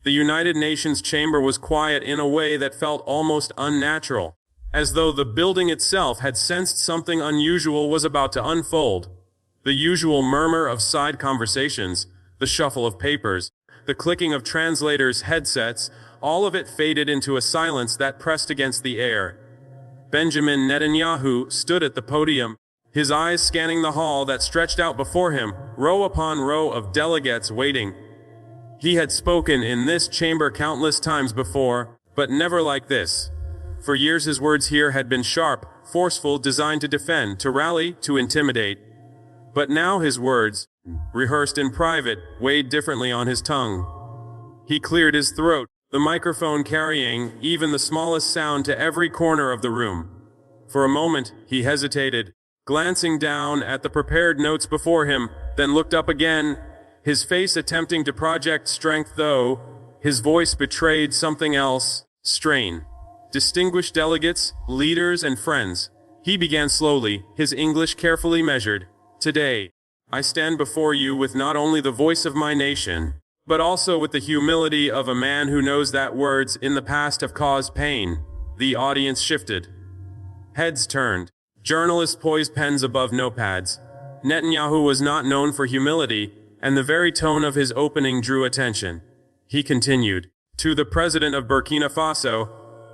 The United Nations chamber was quiet in a way that felt almost unnatural, as though the building itself had sensed something unusual was about to unfold. The usual murmur of side conversations, the shuffle of papers, the clicking of translators' headsets, all of it faded into a silence that pressed against the air. Benjamin Netanyahu stood at the podium, his eyes scanning the hall that stretched out before him, row upon row of delegates waiting. He had spoken in this chamber countless times before, but never like this. For years his words here had been sharp, forceful, designed to defend, to rally, to intimidate. But now his words, rehearsed in private, weighed differently on his tongue. He cleared his throat, the microphone carrying even the smallest sound to every corner of the room. For a moment, he hesitated, glancing down at the prepared notes before him, then looked up again, his face attempting to project strength though his voice betrayed something else, strain. Distinguished delegates, leaders, and friends, he began slowly, his English carefully measured. Today, I stand before you with not only the voice of my nation, but also with the humility of a man who knows that words in the past have caused pain. The audience shifted. Heads turned. Journalists poised pens above notepads. Netanyahu was not known for humility, and the very tone of his opening drew attention. He continued, to the president of Burkina Faso,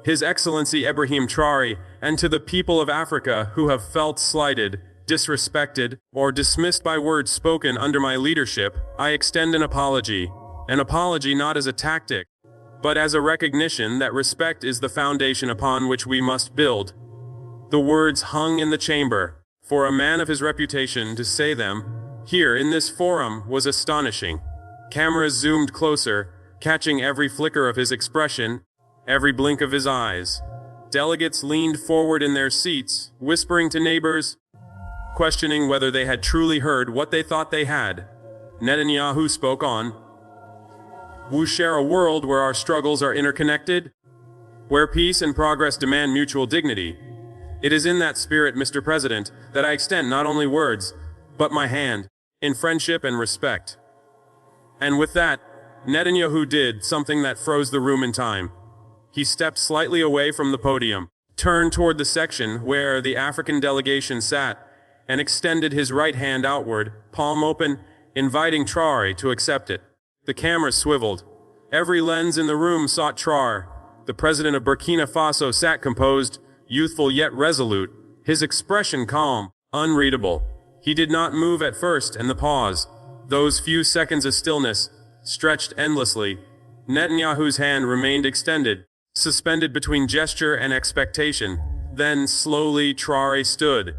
His Excellency Ibrahim Traoré, and to the people of Africa who have felt slighted, disrespected, or dismissed by words spoken under my leadership, I extend an apology not as a tactic, but as a recognition that respect is the foundation upon which we must build. The words hung in the chamber. For a man of his reputation to say them, here in this forum, was astonishing. Cameras zoomed closer, catching every flicker of his expression, every blink of his eyes. Delegates leaned forward in their seats, whispering to neighbors, questioning whether they had truly heard what they thought they had. Netanyahu spoke on. We share a world where our struggles are interconnected, where peace and progress demand mutual dignity. It is in that spirit, Mr. President, that I extend not only words, but my hand, in friendship and respect. And with that, Netanyahu did something that froze the room in time. He stepped slightly away from the podium, turned toward the section where the African delegation sat, and extended his right hand outward, palm open, inviting Traoré to accept it. The camera swiveled. Every lens in the room sought Traoré. The president of Burkina Faso sat composed, youthful yet resolute, his expression calm, unreadable. He did not move at first, and the pause, those few seconds of stillness, stretched endlessly. Netanyahu's hand remained extended, suspended between gesture and expectation. Then, slowly, Traoré stood.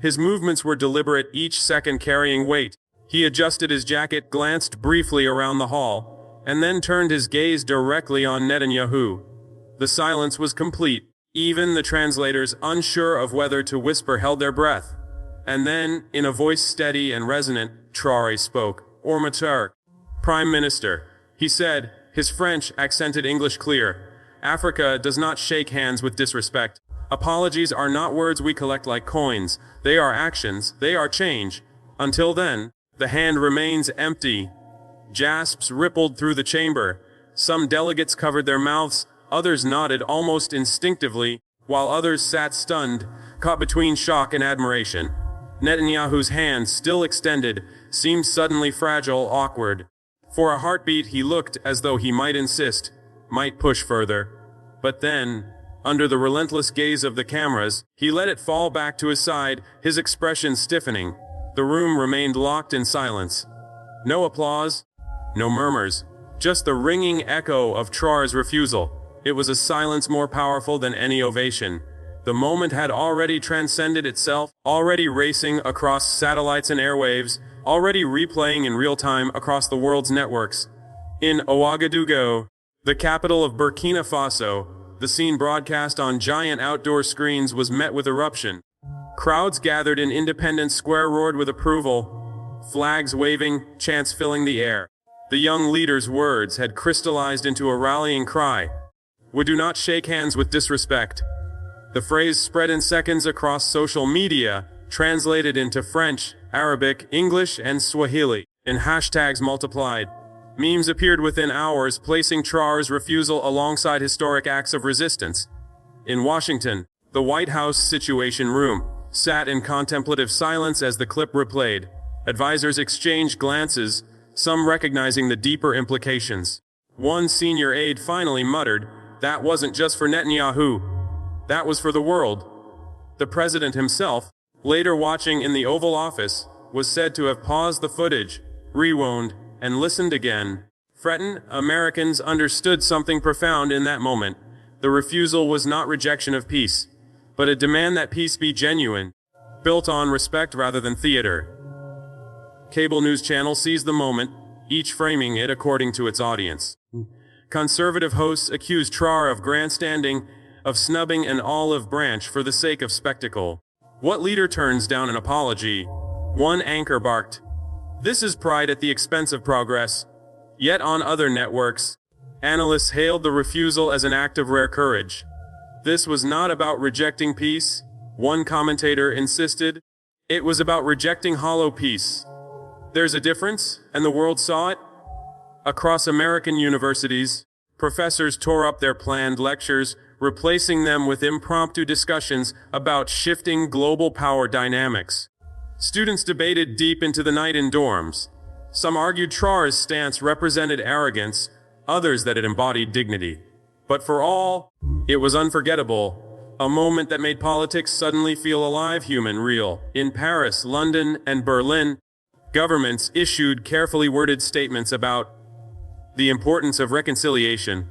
His movements were deliberate, each second carrying weight. He adjusted his jacket, glanced briefly around the hall, and then turned his gaze directly on Netanyahu. The silence was complete. Even the translators, unsure of whether to whisper, held their breath. And then, in a voice steady and resonant, Traoré spoke. Ormatar, Prime Minister, he said, his French accented English clear. Africa does not shake hands with disrespect. Apologies are not words we collect like coins. They are actions, they are change. Until then, the hand remains empty. Gasps rippled through the chamber. Some delegates covered their mouths, others nodded almost instinctively, while others sat stunned, caught between shock and admiration. Netanyahu's hand, still extended, seemed suddenly fragile, awkward. For a heartbeat he looked as though he might insist, might push further. But then, under the relentless gaze of the cameras, he let it fall back to his side, his expression stiffening. The room remained locked in silence. No applause, no murmurs, just the ringing echo of Traoré's refusal. It was a silence more powerful than any ovation. The moment had already transcended itself, already racing across satellites and airwaves, already replaying in real time across the world's networks. In Ouagadougou, the capital of Burkina Faso, the scene broadcast on giant outdoor screens was met with eruption. Crowds gathered in Independence Square roared with approval, flags waving, chants filling the air. The young leader's words had crystallized into a rallying cry. We do not shake hands with disrespect. The phrase spread in seconds across social media, translated into French, Arabic, English, and Swahili, and hashtags multiplied. Memes appeared within hours, placing Traoré's refusal alongside historic acts of resistance. In Washington, the White House Situation Room sat in contemplative silence as the clip replayed. Advisors exchanged glances, some recognizing the deeper implications. One senior aide finally muttered, "That wasn't just for Netanyahu. That was for the world." The president himself, later watching in the Oval Office, was said to have paused the footage, rewound, and listened again. Americans understood something profound in that moment. The refusal was not rejection of peace, but a demand that peace be genuine, built on respect rather than theater. Cable news channel seized the moment, each framing it according to its audience. Conservative hosts accused Traoré of grandstanding, of snubbing an olive branch for the sake of spectacle. What leader turns down an apology? One anchor barked, "This is pride at the expense of progress." Yet on other networks, analysts hailed the refusal as an act of rare courage. This was not about rejecting peace, one commentator insisted. It was about rejecting hollow peace. There's a difference, and the world saw it. Across American universities, professors tore up their planned lectures, replacing them with impromptu discussions about shifting global power dynamics. Students debated deep into the night in dorms. Some argued Traoré's stance represented arrogance, others that it embodied dignity. But for all, it was unforgettable, a moment that made politics suddenly feel alive, human, real. In Paris, London, and Berlin, governments issued carefully worded statements about the importance of reconciliation.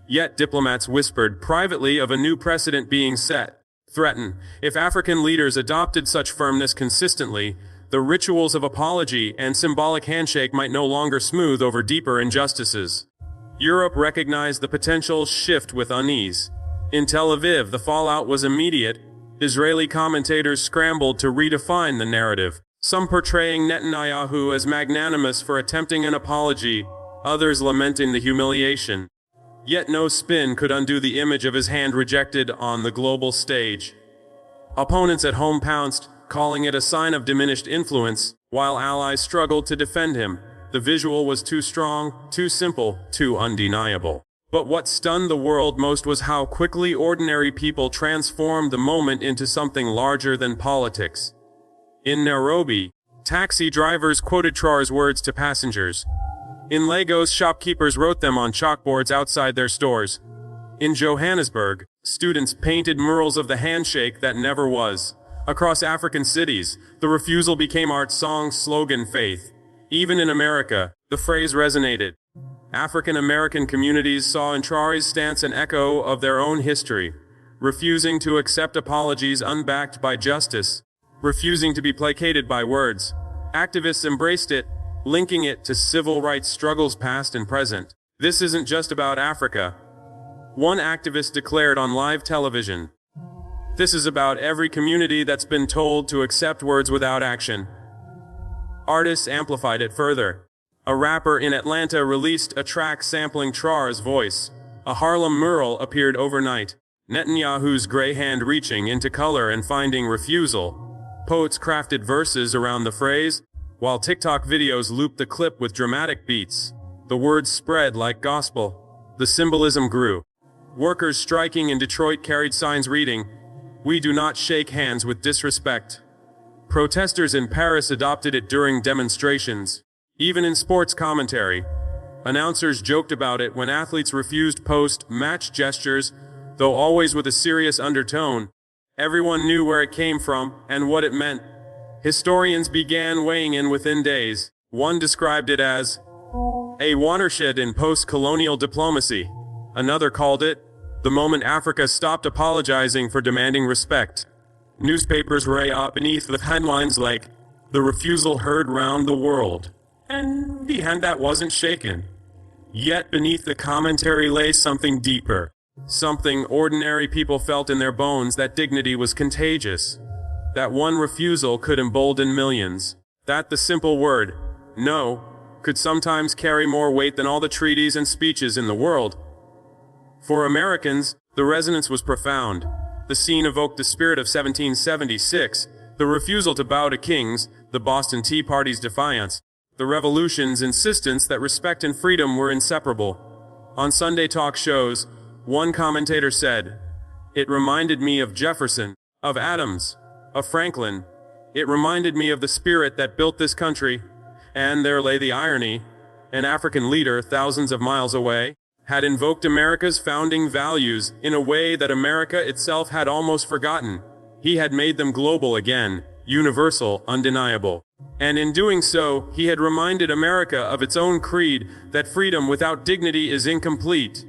Yet diplomats whispered privately of a new precedent being set. Threatened, if African leaders adopted such firmness consistently, the rituals of apology and symbolic handshake might no longer smooth over deeper injustices. Europe recognized the potential shift with unease. In Tel Aviv, the fallout was immediate. Israeli commentators scrambled to redefine the narrative, some portraying Netanyahu as magnanimous for attempting an apology, others lamenting the humiliation. Yet no spin could undo the image of his hand rejected on the global stage. Opponents at home pounced, calling it a sign of diminished influence, while allies struggled to defend him. The visual was too strong, too simple, too undeniable. But what stunned the world most was how quickly ordinary people transformed the moment into something larger than politics. In Nairobi, taxi drivers quoted Traoré's words to passengers. In Lagos, shopkeepers wrote them on chalkboards outside their stores. In Johannesburg, students painted murals of the handshake that never was. Across African cities, the refusal became art, song, slogan, faith. Even in America, the phrase resonated. African American communities saw in Traoré's stance an echo of their own history, refusing to accept apologies unbacked by justice, refusing to be placated by words. Activists embraced it, linking it to civil rights struggles past and present. This isn't just about Africa. One activist declared on live television, "This is about every community that's been told to accept words without action." Artists amplified it further. A rapper in Atlanta released a track sampling Traoré's voice. A Harlem mural appeared overnight, Netanyahu's gray hand reaching into color and finding refusal. Poets crafted verses around the phrase, while TikTok videos looped the clip with dramatic beats. The words spread like gospel. The symbolism grew. Workers striking in Detroit carried signs reading, "We do not shake hands with disrespect." Protesters in Paris adopted it during demonstrations. Even in sports commentary, announcers joked about it when athletes refused post-match gestures, though always with a serious undertone. Everyone knew where it came from and what it meant. Historians began weighing in within days. One described it as a watershed in post-colonial diplomacy. Another called it the moment Africa stopped apologizing for demanding respect. Newspapers ray up beneath with headlines like, "The refusal heard round the world," and the hand that wasn't shaken. Yet beneath the commentary lay something deeper, something ordinary people felt in their bones, that dignity was contagious, that one refusal could embolden millions, that the simple word, no, could sometimes carry more weight than all the treaties and speeches in the world. For Americans, the resonance was profound. The scene evoked the spirit of 1776, the refusal to bow to kings, the Boston Tea Party's defiance, the revolution's insistence that respect and freedom were inseparable. On Sunday talk shows, one commentator said, "It reminded me of Jefferson, of Adams, of Franklin. It reminded me of the spirit that built this country." And there lay the irony. An African leader, thousands of miles away, had invoked America's founding values in a way that America itself had almost forgotten. He had made them global again, universal, undeniable. And in doing so, he had reminded America of its own creed, that freedom without dignity is incomplete,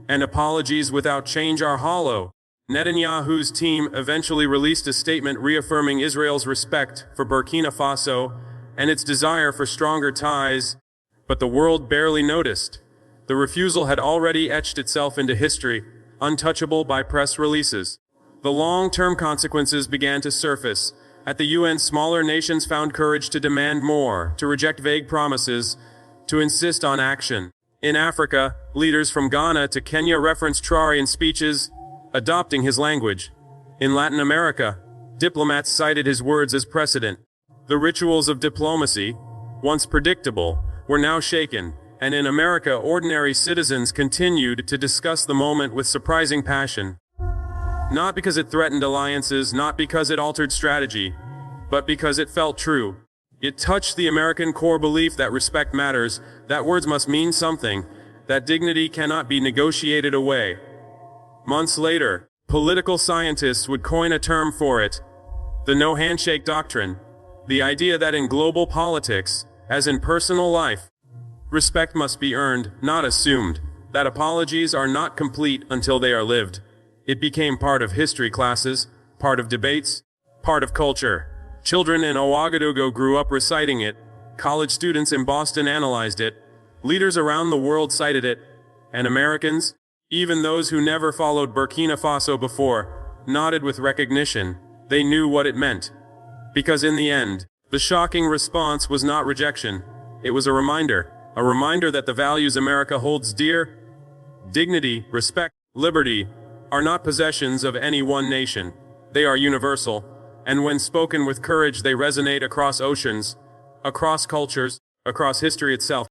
and apologies without change are hollow. Netanyahu's team eventually released a statement reaffirming Israel's respect for Burkina Faso and its desire for stronger ties, but the world barely noticed. The refusal had already etched itself into history, untouchable by press releases. The long-term consequences began to surface. At the UN, smaller nations found courage to demand more, to reject vague promises, to insist on action. In Africa, leaders from Ghana to Kenya referenced Traoré in speeches, adopting his language. In Latin America, diplomats cited his words as precedent. The rituals of diplomacy, once predictable, were now shaken, and in America, ordinary citizens continued to discuss the moment with surprising passion. Not because it threatened alliances, not because it altered strategy, but because it felt true. It touched the American core belief that respect matters, that words must mean something, that dignity cannot be negotiated away. Months later, political scientists would coin a term for it: the no handshake doctrine. The idea that in global politics, as in personal life, respect must be earned, not assumed, that apologies are not complete until they are lived. It became part of history classes, part of debates, part of culture. Children in Ouagadougou grew up reciting it, college students in Boston analyzed it, leaders around the world cited it, and Americans, even those who never followed Burkina Faso before, nodded with recognition. They knew what it meant. Because in the end, the shocking response was not rejection. It was a reminder that the values America holds dear, dignity, respect, liberty, are not possessions of any one nation. They are universal, and when spoken with courage, they resonate across oceans, across cultures, across history itself.